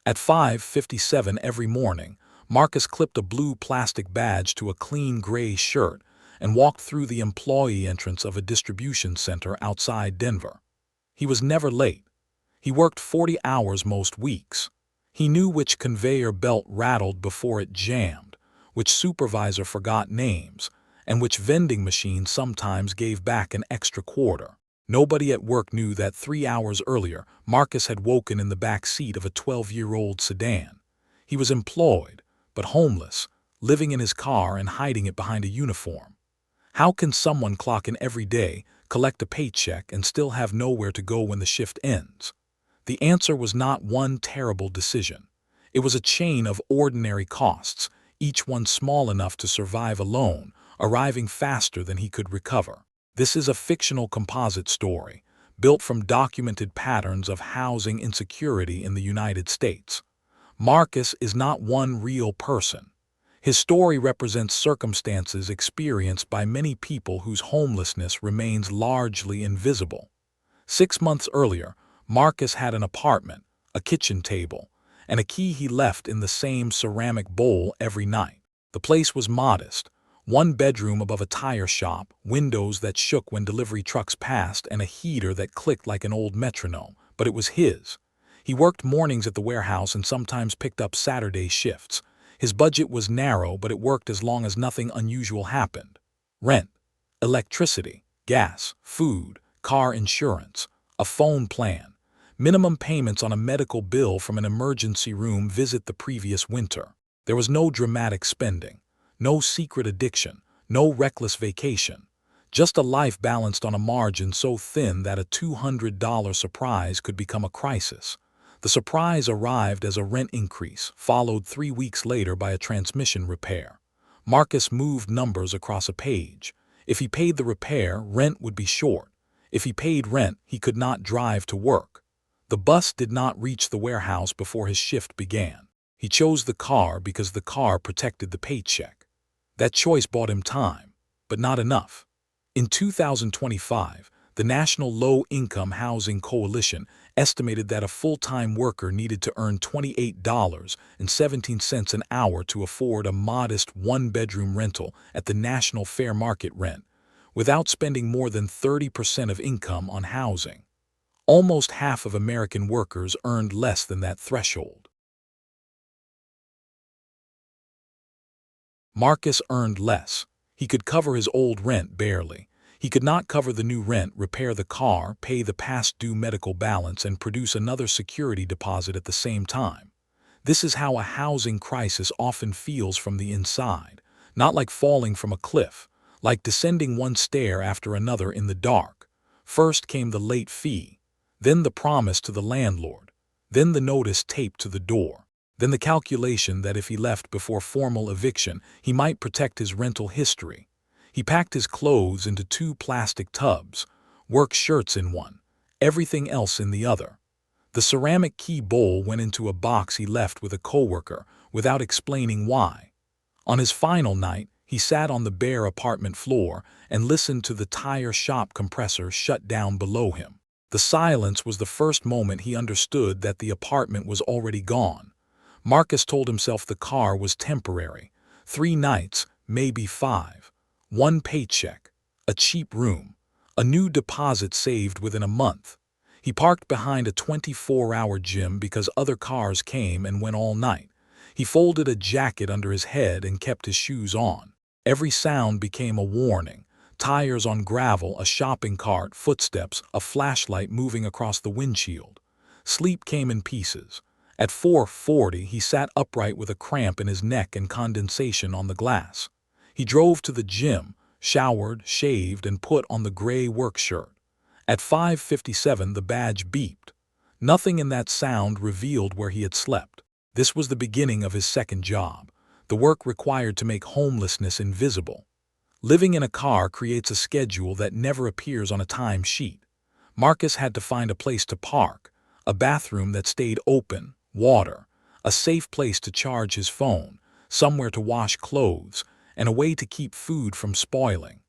At 5:57 every morning, Marcus clipped a blue plastic badge to a clean gray shirt and walked through the employee entrance of a distribution center outside Denver. He was never late. He worked 40 hours most weeks. He knew which conveyor belt rattled before it jammed, which supervisor forgot names, and which vending machine sometimes gave back an extra quarter. Nobody at work knew that 3 hours earlier, Marcus had woken in the back seat of a 12-year-old sedan. He was employed, but homeless, living in his car and hiding it behind a uniform. How can someone clock in every day, collect a paycheck, and still have nowhere to go when the shift ends? The answer was not one terrible decision. It was a chain of ordinary costs, each one small enough to survive alone, arriving faster than he could recover. This is a fictional composite story, built from documented patterns of housing insecurity in the United States. Marcus is not one real person. His story represents circumstances experienced by many people whose homelessness remains largely invisible. 6 months earlier, Marcus had an apartment, a kitchen table, and a key he left in the same ceramic bowl every night. The place was modest. One bedroom above a tire shop, windows that shook when delivery trucks passed, and a heater that clicked like an old metronome, but it was his. He worked mornings at the warehouse and sometimes picked up Saturday shifts. His budget was narrow, but it worked as long as nothing unusual happened. Rent, electricity, gas, food, car insurance, a phone plan, minimum payments on a medical bill from an emergency room visit the previous winter. There was no dramatic spending. No secret addiction, no reckless vacation, just a life balanced on a margin so thin that a $200 surprise could become a crisis. The surprise arrived as a rent increase, followed 3 weeks later by a transmission repair. Marcus moved numbers across a page. If he paid the repair, rent would be short. If he paid rent, he could not drive to work. The bus did not reach the warehouse before his shift began. He chose the car because the car protected the paycheck. That choice bought him time, but not enough. In 2025, the National Low-Income Housing Coalition estimated that a full-time worker needed to earn $28.17 an hour to afford a modest one-bedroom rental at the national fair market rent, without spending more than 30% of income on housing. Almost half of American workers earned less than that threshold. Marcus earned less. He could cover his old rent barely. He could not cover the new rent, repair the car, pay the past due medical balance, and produce another security deposit at the same time. This is how a housing crisis often feels from the inside, not like falling from a cliff, like descending one stair after another in the dark. First came the late fee, then the promise to the landlord, then the notice taped to the door. Then the calculation that if he left before formal eviction, he might protect his rental history. He packed his clothes into 2 plastic tubs, work shirts in one, everything else in the other. The ceramic key bowl went into a box he left with a coworker without explaining why. On his final night, he sat on the bare apartment floor and listened to the tire shop compressor shut down below him. The silence was the first moment he understood that the apartment was already gone. Marcus told himself the car was temporary. 3 nights, maybe 5. 1 paycheck, a cheap room, a new deposit saved within a month. He parked behind a 24-hour gym because other cars came and went all night. He folded a jacket under his head and kept his shoes on. Every sound became a warning. Tires on gravel, a shopping cart, footsteps, a flashlight moving across the windshield. Sleep came in pieces. At 4:40, he sat upright with a cramp in his neck and condensation on the glass. He drove to the gym, showered, shaved, and put on the gray work shirt. At 5:57, the badge beeped. Nothing in that sound revealed where he had slept. This was the beginning of his second job, the work required to make homelessness invisible. Living in a car creates a schedule that never appears on a time sheet. Marcus had to find a place to park, a bathroom that stayed open, water, a safe place to charge his phone, somewhere to wash clothes, and a way to keep food from spoiling.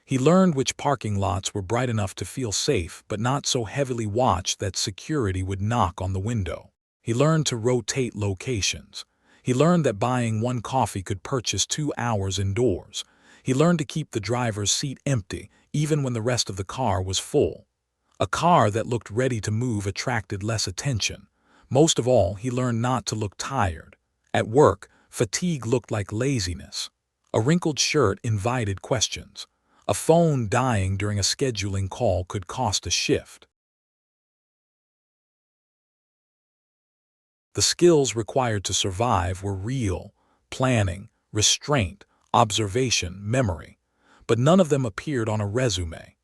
He learned which parking lots were bright enough to feel safe but not so heavily watched that security would knock on the window. He learned to rotate locations. He learned that buying one coffee could purchase 2 hours indoors. He learned to keep the driver's seat empty, even when the rest of the car was full. A car that looked ready to move attracted less attention. Most of all, he learned not to look tired. At work, fatigue looked like laziness. A wrinkled shirt invited questions. A phone dying during a scheduling call could cost a shift. The skills required to survive were real: planning, restraint, observation, memory. But none of them appeared on a resume.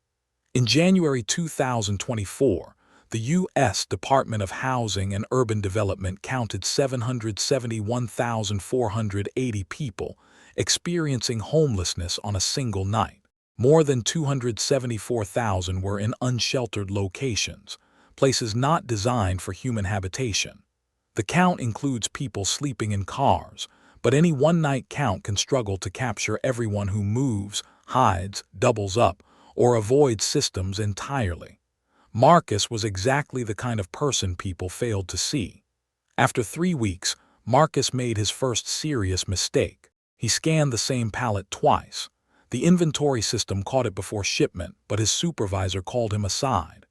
In January 2024, the U.S. Department of Housing and Urban Development counted 771,480 people experiencing homelessness on a single night. More than 274,000 were in unsheltered locations, places not designed for human habitation. The count includes people sleeping in cars, but any one-night count can struggle to capture everyone who moves, hides, doubles up, or avoids systems entirely. Marcus was exactly the kind of person people failed to see. After 3 weeks, Marcus made his first serious mistake. He scanned the same pallet twice. The inventory system caught it before shipment, but his supervisor called him aside.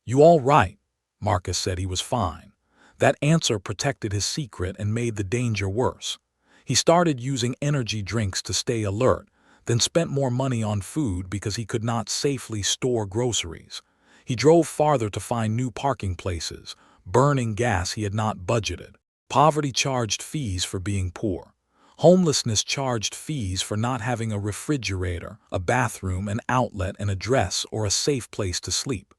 "You all right?" Marcus said he was fine. That answer protected his secret and made the danger worse. He started using energy drinks to stay alert, then spent more money on food because he could not safely store groceries. He drove farther to find new parking places, burning gas he had not budgeted. Poverty charged fees for being poor. Homelessness charged fees for not having a refrigerator, a bathroom, an outlet, an address, or a safe place to sleep.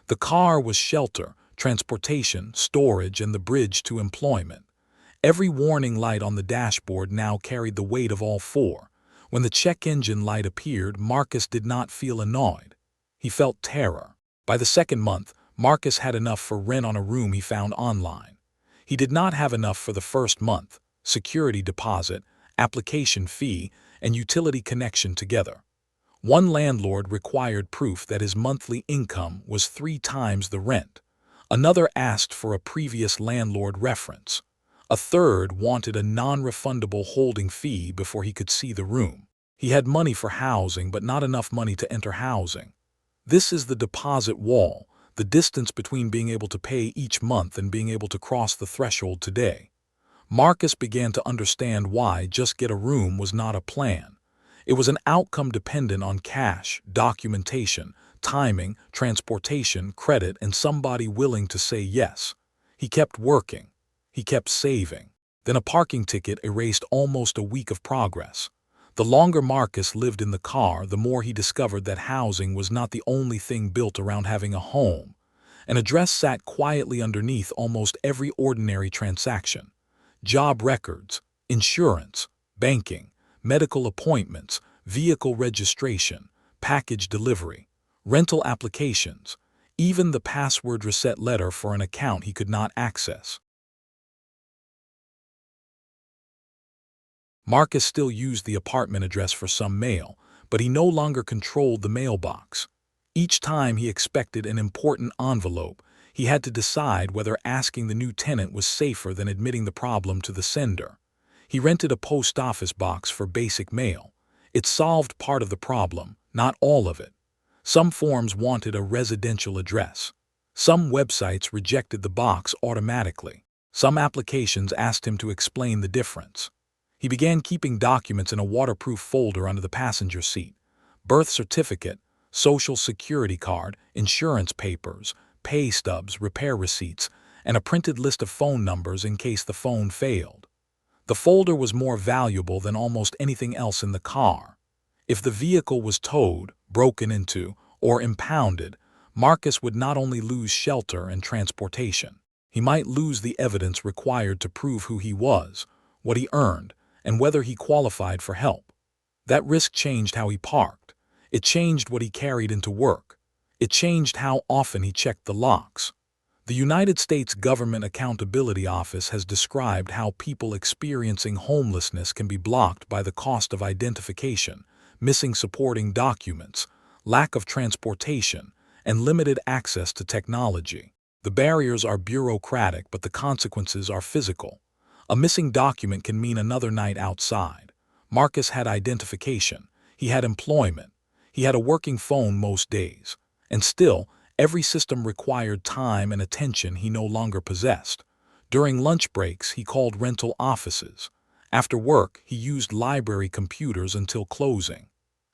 The car was shelter, transportation, storage, and the bridge to employment. Every warning light on the dashboard now carried the weight of all four. When the check engine light appeared, Marcus did not feel annoyed. He felt terror. By the second month, Marcus had enough for rent on a room he found online. He did not have enough for the first month: security deposit, application fee, and utility connection together. One landlord required proof that his monthly income was 3 times the rent. Another asked for a previous landlord reference. A third wanted a non-refundable holding fee before he could see the room. He had money for housing, but not enough money to enter housing. This is the deposit wall, the distance between being able to pay each month and being able to cross the threshold today. Marcus began to understand why just get a room was not a plan. It was an outcome dependent on cash, documentation, timing, transportation, credit, and somebody willing to say yes. He kept working. He kept saving. Then a parking ticket erased almost a week of progress. The longer Marcus lived in the car, the more he discovered that housing was not the only thing built around having a home. An address sat quietly underneath almost every ordinary transaction. Job records, insurance, banking, medical appointments, vehicle registration, package delivery, rental applications, even the password reset letter for an account he could not access. Marcus still used the apartment address for some mail, but he no longer controlled the mailbox. Each time he expected an important envelope, he had to decide whether asking the new tenant was safer than admitting the problem to the sender. He rented a post office box for basic mail. It solved part of the problem, not all of it. Some forms wanted a residential address. Some websites rejected the box automatically. Some applications asked him to explain the difference. He began keeping documents in a waterproof folder under the passenger seat: birth certificate, social security card, insurance papers, pay stubs, repair receipts, and a printed list of phone numbers in case the phone failed. The folder was more valuable than almost anything else in the car. If the vehicle was towed, broken into, or impounded, Marcus would not only lose shelter and transportation. He might lose the evidence required to prove who he was, what he earned, and whether he qualified for help. That risk changed how he parked. It changed what he carried into work. It changed how often he checked the locks. The United States Government Accountability Office has described how people experiencing homelessness can be blocked by the cost of identification, missing supporting documents, lack of transportation, and limited access to technology. The barriers are bureaucratic, but the consequences are physical. A missing document can mean another night outside. Marcus had identification. He had employment. He had a working phone most days. And still, every system required time and attention he no longer possessed. During lunch breaks, he called rental offices. After work, he used library computers until closing.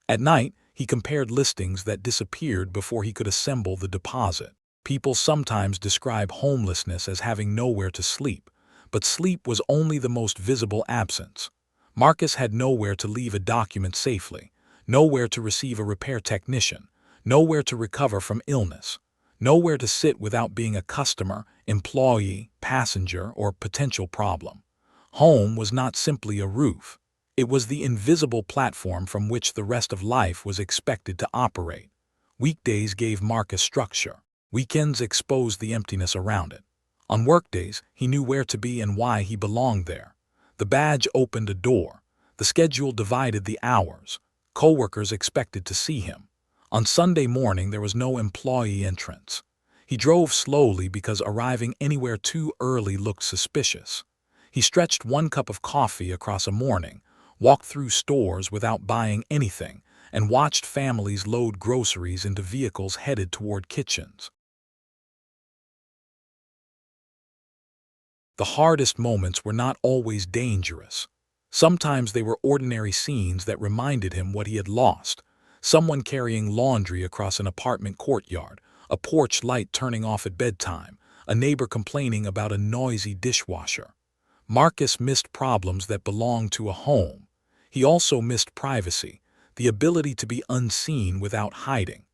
At night, he compared listings that disappeared before he could assemble the deposit. People sometimes describe homelessness as having nowhere to sleep, but sleep was only the most visible absence. Marcus had nowhere to leave a document safely, nowhere to receive a repair technician, nowhere to recover from illness, nowhere to sit without being a customer, employee, passenger, or potential problem. Home was not simply a roof. It was the invisible platform from which the rest of life was expected to operate. Weekdays gave Marcus structure. Weekends exposed the emptiness around it. On workdays, he knew where to be and why he belonged there. The badge opened a door. The schedule divided the hours. Coworkers expected to see him. On Sunday morning, there was no employee entrance. He drove slowly because arriving anywhere too early looked suspicious. He stretched one cup of coffee across a morning, walked through stores without buying anything, and watched families load groceries into vehicles headed toward kitchens. The hardest moments were not always dangerous. Sometimes they were ordinary scenes that reminded him what he had lost. Someone carrying laundry across an apartment courtyard, a porch light turning off at bedtime, a neighbor complaining about a noisy dishwasher. Marcus missed problems that belonged to a home. He also missed privacy, the ability to be unseen without hiding.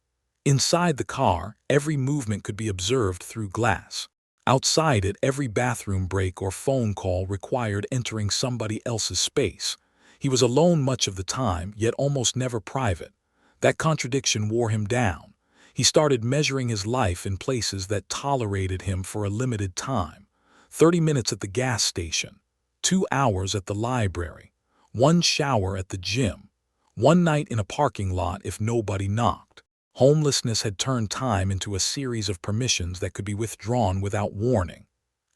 Inside the car, every movement could be observed through glass. Outside it, every bathroom break or phone call required entering somebody else's space. He was alone much of the time, yet almost never private. That contradiction wore him down. He started measuring his life in places that tolerated him for a limited time. 30 minutes at the gas station, 2 hours at the library, 1 shower at the gym, 1 night in a parking lot if nobody knocked. Homelessness had turned time into a series of permissions that could be withdrawn without warning.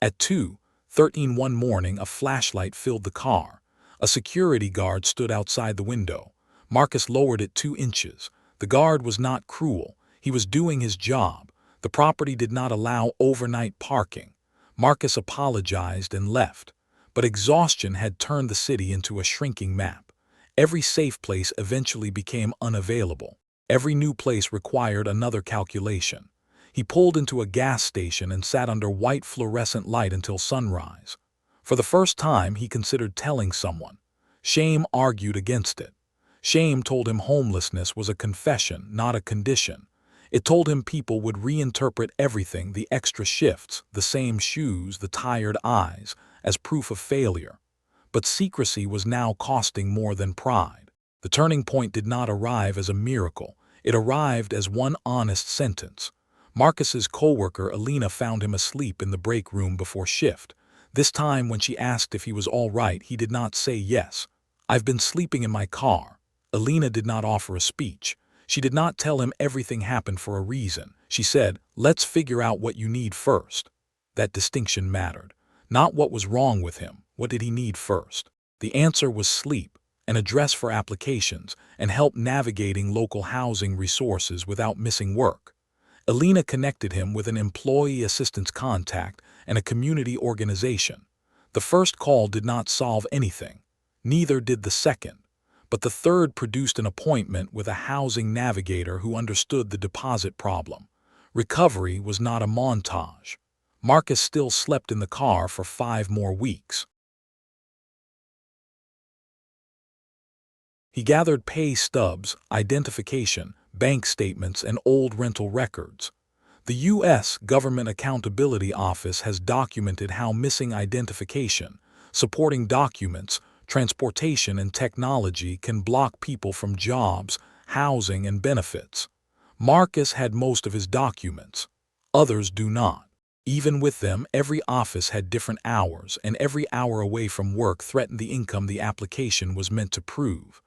At 2:13 one morning, a flashlight filled the car. A security guard stood outside the window. Marcus lowered it 2 inches. The guard was not cruel. He was doing his job. The property did not allow overnight parking. Marcus apologized and left. But exhaustion had turned the city into a shrinking map. Every safe place eventually became unavailable. Every new place required another calculation. He pulled into a gas station and sat under white fluorescent light until sunrise. For the first time, he considered telling someone. Shame argued against it. Shame told him homelessness was a confession, not a condition. It told him people would reinterpret everything, the extra shifts, the same shoes, the tired eyes, as proof of failure. But secrecy was now costing more than pride. The turning point did not arrive as a miracle. It arrived as one honest sentence. Marcus's coworker Alina found him asleep in the break room before shift. This time, when she asked if he was all right, he did not say yes. "I've been sleeping in my car." Alina did not offer a speech. She did not tell him everything happened for a reason. She said, "Let's figure out what you need first." That distinction mattered. Not what was wrong with him. What did he need first? The answer was sleep, an address for applications, and help navigating local housing resources without missing work. Alina connected him with an employee assistance contact and a community organization. The first call did not solve anything. Neither did the second. But the third produced an appointment with a housing navigator who understood the deposit problem. Recovery was not a montage. Marcus still slept in the car for 5 more weeks. He gathered pay stubs, identification, bank statements, and old rental records. The U.S. Government Accountability Office has documented how missing identification, supporting documents, transportation, and technology can block people from jobs, housing, and benefits. Marcus had most of his documents. Others do not. Even with them, every office had different hours, and every hour away from work threatened the income the application was meant to prove.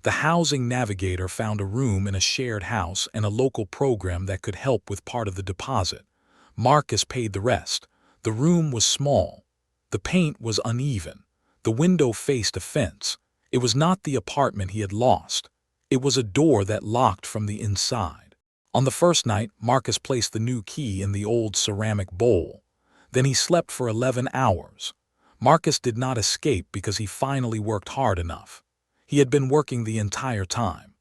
The housing navigator found a room in a shared house and a local program that could help with part of the deposit. Marcus paid the rest. The room was small. The paint was uneven. The window faced a fence. It was not the apartment he had lost. It was a door that locked from the inside. On the first night, Marcus placed the new key in the old ceramic bowl. Then he slept for 11 hours. Marcus did not escape because he finally worked hard enough. He had been working the entire time.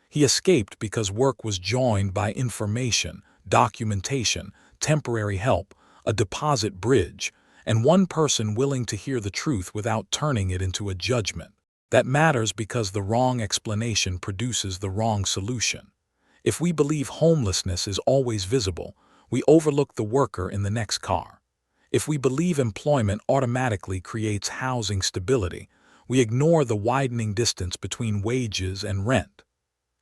He escaped because work was joined by information, documentation, temporary help, a deposit bridge, and one person willing to hear the truth without turning it into a judgment. That matters because the wrong explanation produces the wrong solution. If we believe homelessness is always visible, we overlook the worker in the next car. If we believe employment automatically creates housing stability, we ignore the widening distance between wages and rent.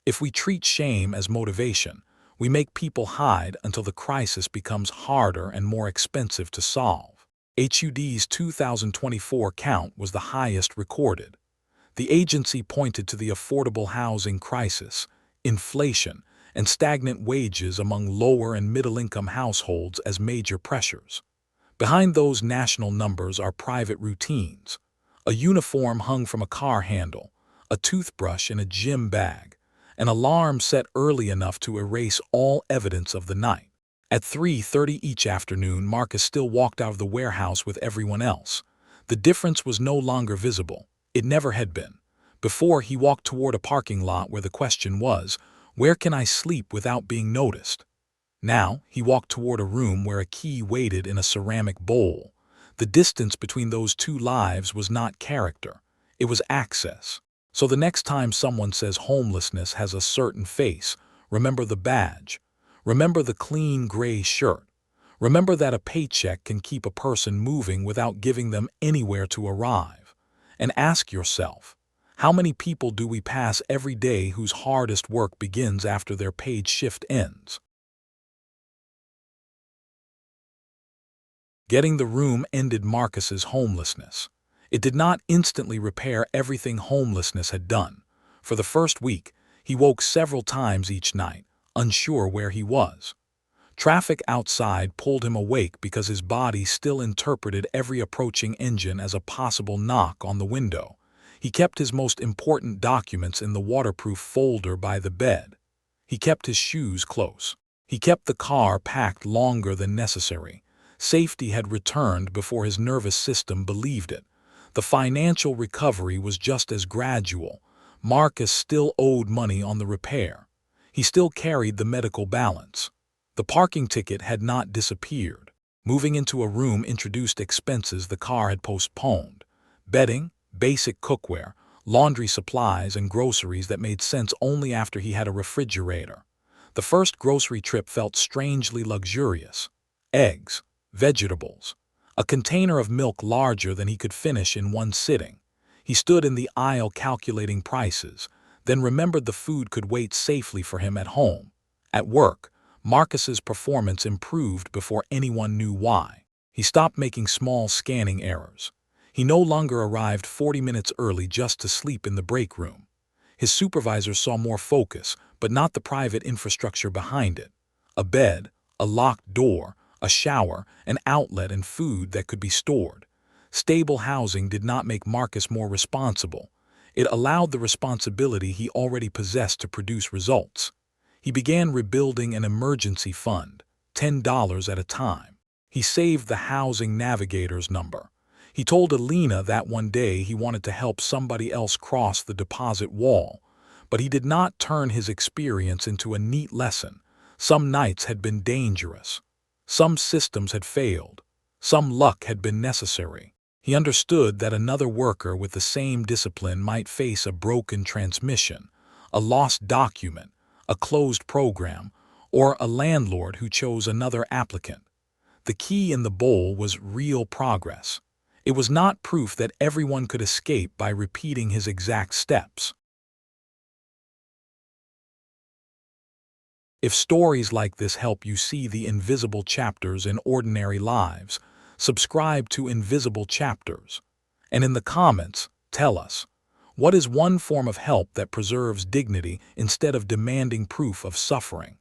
If we treat shame as motivation, we make people hide until the crisis becomes harder and more expensive to solve. HUD's 2024 count was the highest recorded. The agency pointed to the affordable housing crisis, inflation, and stagnant wages among lower and middle-income households as major pressures. Behind those national numbers are private routines: a uniform hung from a car handle, a toothbrush in a gym bag, an alarm set early enough to erase all evidence of the night. At 3:30 each afternoon, Marcus still walked out of the warehouse with everyone else. The difference was no longer visible. It never had been. Before, he walked toward a parking lot where the question was, "Where can I sleep without being noticed?" Now, he walked toward a room where a key waited in a ceramic bowl. The distance between those two lives was not character. It was access. So the next time someone says homelessness has a certain face, remember the badge. Remember the clean gray shirt. Remember that a paycheck can keep a person moving without giving them anywhere to arrive. And ask yourself, how many people do we pass every day whose hardest work begins after their paid shift ends? Getting the room ended Marcus's homelessness. It did not instantly repair everything homelessness had done. For the first week, he woke several times each night, unsure where he was. Traffic outside pulled him awake because his body still interpreted every approaching engine as a possible knock on the window. He kept his most important documents in the waterproof folder by the bed. He kept his shoes close. He kept the car packed longer than necessary. Safety had returned before his nervous system believed it. The financial recovery was just as gradual. Marcus still owed money on the repair. He still carried the medical balance. The parking ticket had not disappeared. Moving into a room introduced expenses the car had postponed: bedding, basic cookware, laundry supplies, and groceries that made sense only after he had a refrigerator. The first grocery trip felt strangely luxurious. Eggs, vegetables, a container of milk larger than he could finish in one sitting. He stood in the aisle calculating prices, then remembered the food could wait safely for him at home. At work, Marcus's performance improved before anyone knew why. He stopped making small scanning errors. He no longer arrived 40 minutes early just to sleep in the break room. His supervisor saw more focus, but not the private infrastructure behind it: a bed, a locked door, a shower, an outlet, and food that could be stored. Stable housing did not make Marcus more responsible. It allowed the responsibility he already possessed to produce results. He began rebuilding an emergency fund, $10 at a time. He saved the housing navigator's number. He told Alina that one day he wanted to help somebody else cross the deposit wall, but he did not turn his experience into a neat lesson. Some nights had been dangerous. Some systems had failed. Some luck had been necessary. He understood that another worker with the same discipline might face a broken transmission, a lost document, a closed program, or a landlord who chose another applicant. The key in the bowl was real progress. It was not proof that everyone could escape by repeating his exact steps. If stories like this help you see the invisible chapters in ordinary lives, subscribe to Invisible Chapters. And in the comments, tell us, what is one form of help that preserves dignity instead of demanding proof of suffering?